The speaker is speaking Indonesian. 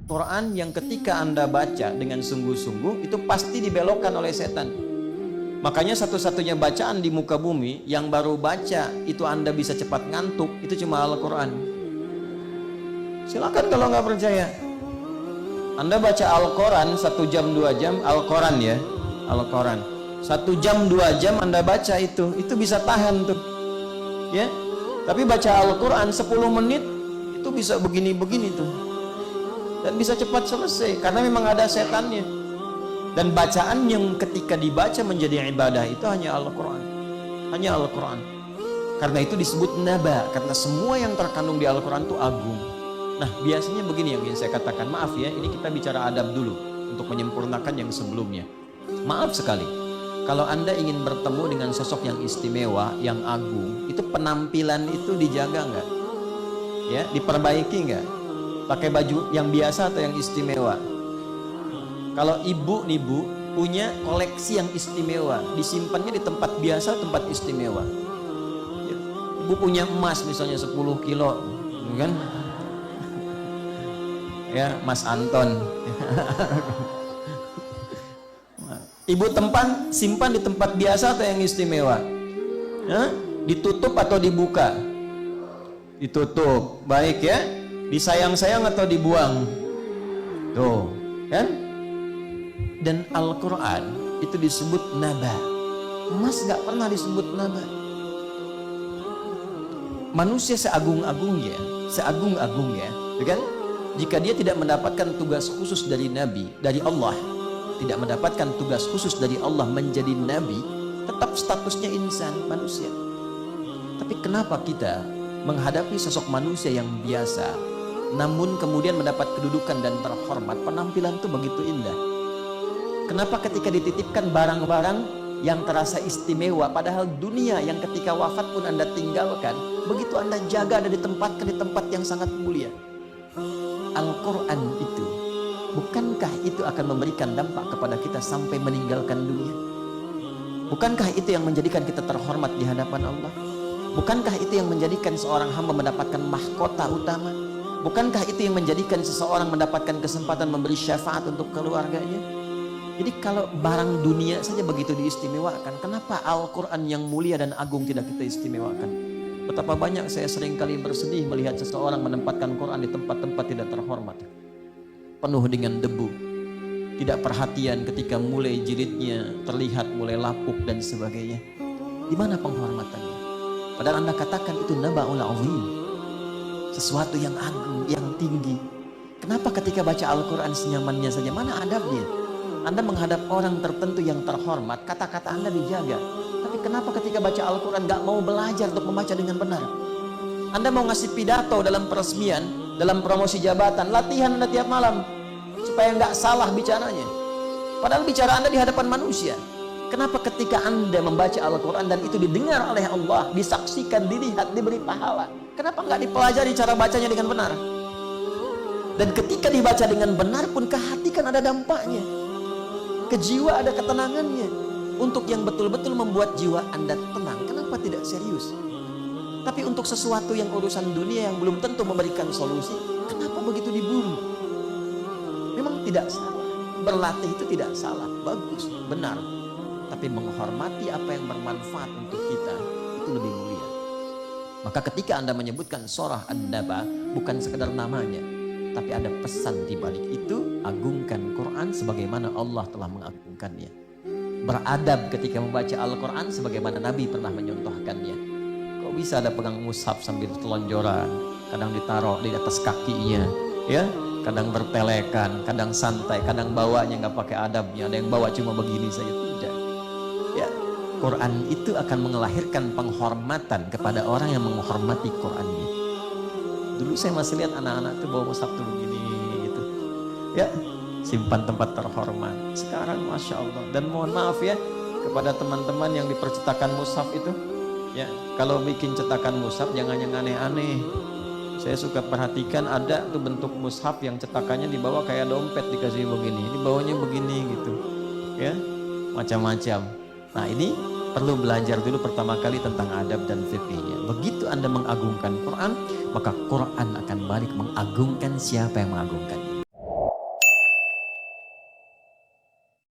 Quran yang ketika Anda baca dengan sungguh-sungguh itu pasti dibelokkan oleh setan. Makanya satu-satunya bacaan di muka bumi yang baru baca itu Anda bisa cepat ngantuk, itu cuma Al-Quran. Silakan kalau nggak percaya. Anda baca Al-Quran 1 jam 2 jam, Al-Quran ya, Al-Quran 1 jam 2 jam Anda baca itu bisa tahan tuh, ya. Tapi baca Al-Quran 10 menit itu bisa begini-begini tuh, dan bisa cepat selesai karena memang ada setannya. Dan bacaan yang ketika dibaca menjadi ibadah itu hanya Al-Quran, hanya Al-Quran. Karena itu disebut naba, karena semua yang terkandung di Al-Quran itu agung. Nah, biasanya begini yang ingin saya katakan, maaf ya, ini kita bicara adab dulu untuk menyempurnakan yang sebelumnya. Maaf sekali, kalau Anda ingin bertemu dengan sosok yang istimewa, yang agung, itu penampilan itu dijaga nggak? Ya, diperbaiki nggak? Pakai baju yang biasa atau yang istimewa? Kalau ibu nih bu, punya koleksi yang istimewa, disimpannya di tempat biasa, tempat istimewa. Ibu punya emas misalnya 10 kilo, kan? Ya, Mas Anton. Ibu simpan di tempat biasa atau yang istimewa? Hah? Ditutup atau dibuka? Ditutup, baik ya. Disayang-sayang atau dibuang? Tuh, kan? Dan Al-Quran itu disebut naba. Emas gak pernah disebut naba. Manusia seagung-agungnya, kan? Jika dia tidak mendapatkan tugas khusus dari Nabi, dari Allah, tidak mendapatkan tugas khusus dari Allah menjadi Nabi, tetap statusnya insan, manusia. Tapi kenapa kita menghadapi sosok manusia yang biasa, namun kemudian mendapat kedudukan dan terhormat, penampilan itu begitu indah? Kenapa ketika dititipkan barang-barang yang terasa istimewa, padahal dunia yang ketika wafat pun Anda tinggalkan, begitu Anda jaga dan ditempatkan di tempat yang sangat mulia? Al-Quran itu, bukankah itu akan memberikan dampak kepada kita sampai meninggalkan dunia? Bukankah itu yang menjadikan kita terhormat di hadapan Allah? Bukankah itu yang menjadikan seorang hamba mendapatkan mahkota utama? Bukankah itu yang menjadikan seseorang mendapatkan kesempatan memberi syafaat untuk keluarganya? Jadi kalau barang dunia saja begitu diistimewakan, kenapa Al-Quran yang mulia dan agung tidak kita istimewakan? Betapa banyak saya seringkali bersedih melihat seseorang menempatkan Quran di tempat-tempat tidak terhormat, penuh dengan debu, tidak perhatian ketika mulai jilidnya terlihat mulai lapuk dan sebagainya. Di mana penghormatannya? Padahal Anda katakan itu naba'ul azim, sesuatu yang agung, yang tinggi. Kenapa ketika baca Al-Quran senyamannya saja? Mana adabnya? Anda menghadap orang tertentu yang terhormat, kata-kata Anda dijaga. Tapi kenapa ketika baca Al-Quran gak mau belajar untuk membaca dengan benar? Anda mau ngasih pidato dalam peresmian, dalam promosi jabatan, latihan Anda tiap malam supaya gak salah bicaranya. Padahal bicara Anda di hadapan manusia. Kenapa ketika Anda membaca Al-Quran dan itu didengar oleh Allah, disaksikan, dilihat, diberi pahala, kenapa gak dipelajari cara bacanya dengan benar? Dan ketika dibaca dengan benar pun ke hati kan ada dampaknya, ke jiwa ada ketenangannya. Untuk yang betul-betul membuat jiwa Anda tenang, kenapa tidak serius? Tapi untuk sesuatu yang urusan dunia yang belum tentu memberikan solusi, kenapa begitu diburu? Memang tidak salah, berlatih itu tidak salah, bagus, benar. Tapi menghormati apa yang bermanfaat untuk kita itu lebih mulia. Maka ketika Anda menyebutkan surah An-Naba, bukan sekedar namanya, tapi ada pesan di balik itu. Agungkan Quran sebagaimana Allah telah mengagungkannya. Beradab ketika membaca Al-Quran sebagaimana Nabi pernah menyontohkannya. Kok bisa ada pegang mushaf sambil telonjoran, kadang ditaruh di atas kakinya, ya, kadang bertelekan, kadang santai, kadang bawanya nggak pakai adabnya, ada yang bawa cuma begini saja, tidak. Ya, Quran itu akan melahirkan penghormatan kepada orang yang menghormati Qurannya. Dulu saya masih lihat anak-anak itu bawa mushaf tuh begini gitu, ya, simpan tempat terhormat. Sekarang Masya Allah. Dan mohon maaf ya kepada teman-teman yang di percetakan mushaf itu, ya, kalau bikin cetakan mushaf jangan yang aneh-aneh. Saya suka perhatikan ada tuh bentuk mushaf yang cetakannya dibawa kayak dompet, dikasih begini, dibawanya begini gitu, ya, macam-macam. Nah, ini perlu belajar dulu pertama kali tentang adab dan fikihnya. Begitu Anda mengagungkan Quran, maka Quran akan balik mengagungkan siapa yang mengagungkan.